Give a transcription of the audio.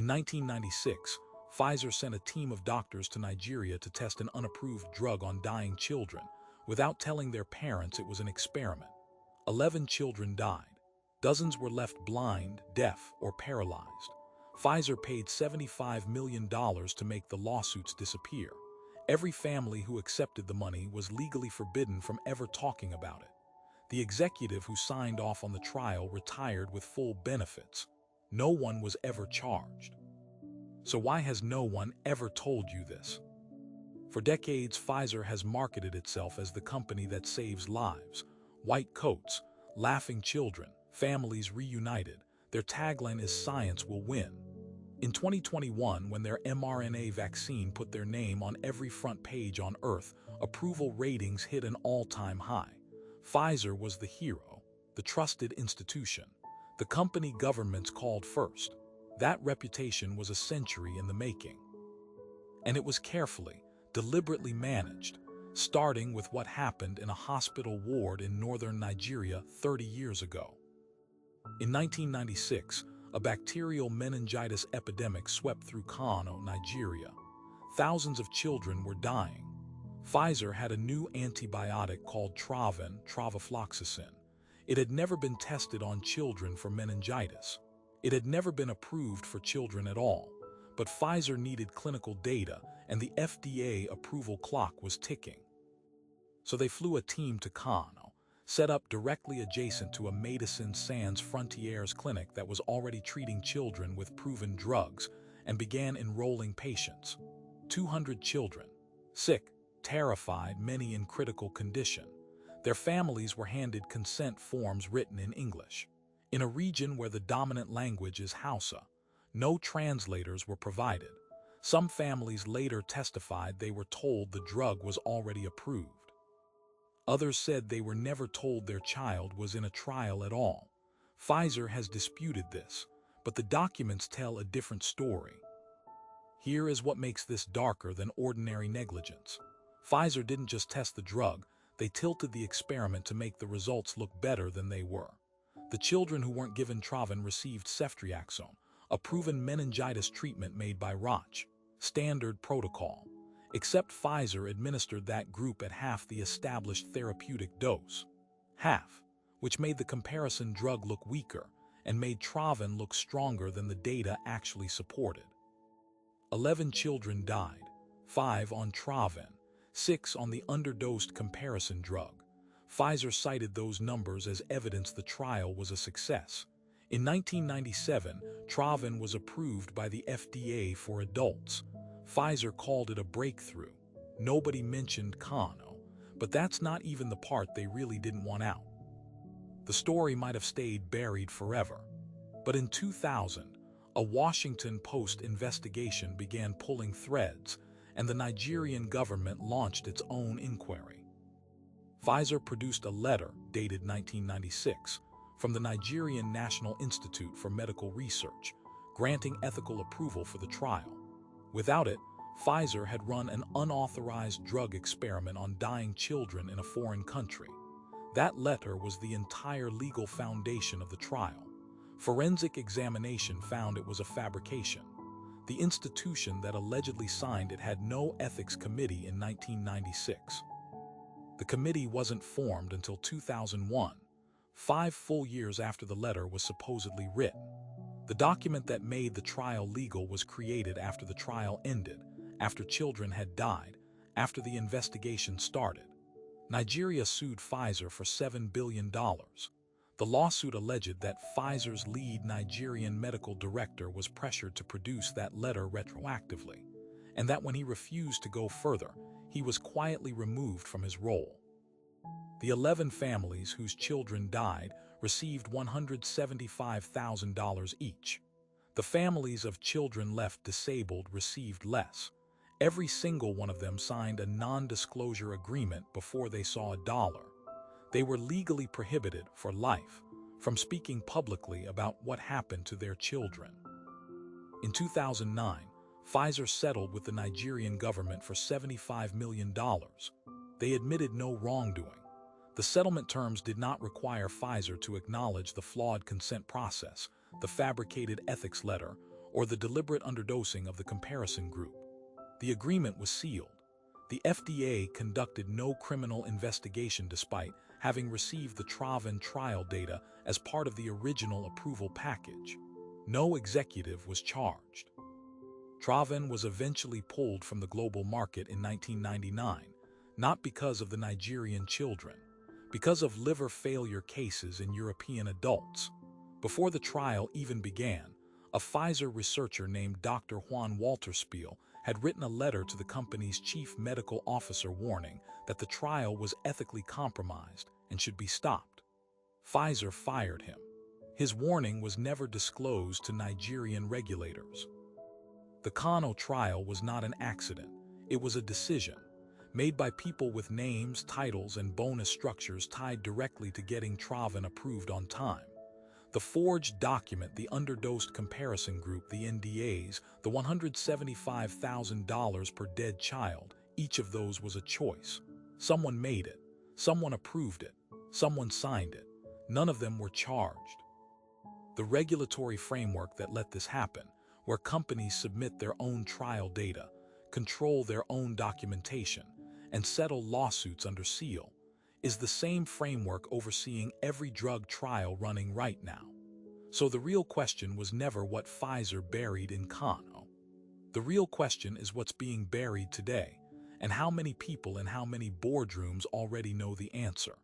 In 1996, Pfizer sent a team of doctors to Nigeria to test an unapproved drug on dying children, without telling their parents it was an experiment. 11 children died. Dozens were left blind, deaf, or paralyzed. Pfizer paid $75 million to make the lawsuits disappear. Every family who accepted the money was legally forbidden from ever talking about it. The executive who signed off on the trial retired with full benefits. No one was ever charged. So why has no one ever told you this? For decades, Pfizer has marketed itself as the company that saves lives. White coats, laughing children, families reunited. Their tagline is "Science will win." In 2021, when their mRNA vaccine put their name on every front page on Earth, approval ratings hit an all-time high. Pfizer was the hero, the trusted institution, the company governments called first. That reputation was a century in the making. And it was carefully, deliberately managed, starting with what happened in a hospital ward in northern Nigeria 30 years ago. In 1996, a bacterial meningitis epidemic swept through Kano, Nigeria. Thousands of children were dying. Pfizer had a new antibiotic called travafloxacin. It had never been tested on children for meningitis. It had never been approved for children at all. But Pfizer needed clinical data, and the FDA approval clock was ticking. So they flew a team to Kano, set up directly adjacent to a Médecins Sans Frontières clinic that was already treating children with proven drugs, and began enrolling patients. 200 children. Sick, terrified, many in critical condition. Their families were handed consent forms written in English. In a region where the dominant language is Hausa, no translators were provided. Some families later testified they were told the drug was already approved. Others said they were never told their child was in a trial at all. Pfizer has disputed this, but the documents tell a different story. Here is what makes this darker than ordinary negligence. Pfizer didn't just test the drug, they tilted the experiment to make the results look better than they were. The children who weren't given Travain received ceftriaxone, a proven meningitis treatment made by Roche. Standard protocol. Except Pfizer administered that group at half the established therapeutic dose. Half, which made the comparison drug look weaker and made Travain look stronger than the data actually supported. 11 children died, 5 on Travain, 6 on the underdosed comparison drug. Pfizer cited those numbers as evidence the trial was a success. In 1997, Travain was approved by the FDA for adults. Pfizer called it a breakthrough. Nobody mentioned Kano, but that's not even the part they really didn't want out. The story might have stayed buried forever. But in 2000, a Washington Post investigation began pulling threads, and the Nigerian government launched its own inquiry. Pfizer produced a letter, dated 1996, from the Nigerian National Institute for Medical Research, granting ethical approval for the trial. Without it, Pfizer had run an unauthorized drug experiment on dying children in a foreign country. That letter was the entire legal foundation of the trial. Forensic examination found it was a fabrication. The institution that allegedly signed it had no ethics committee in 1996. The committee wasn't formed until 2001, 5 full years after the letter was supposedly written. The document that made the trial legal was created after the trial ended, after children had died, after the investigation started. Nigeria sued Pfizer for $7 billion. The lawsuit alleged that Pfizer's lead Nigerian medical director was pressured to produce that letter retroactively, and that when he refused to go further, he was quietly removed from his role. The 11 families whose children died received $175,000 each. The families of children left disabled received less. Every single one of them signed a non-disclosure agreement before they saw a dollar. They were legally prohibited for life from speaking publicly about what happened to their children. In 2009, Pfizer settled with the Nigerian government for $75 million. They admitted no wrongdoing. The settlement terms did not require Pfizer to acknowledge the flawed consent process, the fabricated ethics letter, or the deliberate underdosing of the comparison group. The agreement was sealed. The FDA conducted no criminal investigation despite having received the Travin trial data as part of the original approval package. No executive was charged. Travin was eventually pulled from the global market in 1999, not because of the Nigerian children, because of liver failure cases in European adults. Before the trial even began, a Pfizer researcher named Dr. Juan Walterspiel had written a letter to the company's chief medical officer warning that the trial was ethically compromised and should be stopped. Pfizer fired him. His warning was never disclosed to Nigerian regulators. The Kano trial was not an accident. It was a decision, made by people with names, titles, and bonus structures tied directly to getting Travin approved on time. The forged document, the underdosed comparison group, the NDAs, the $175,000 per dead child, each of those was a choice. Someone made it. Someone approved it. Someone signed it. None of them were charged. The regulatory framework that let this happen, where companies submit their own trial data, control their own documentation, and settle lawsuits under seal, is the same framework overseeing every drug trial running right now. So the real question was never what Pfizer buried in Kano. The real question is what's being buried today, and how many people in how many boardrooms already know the answer.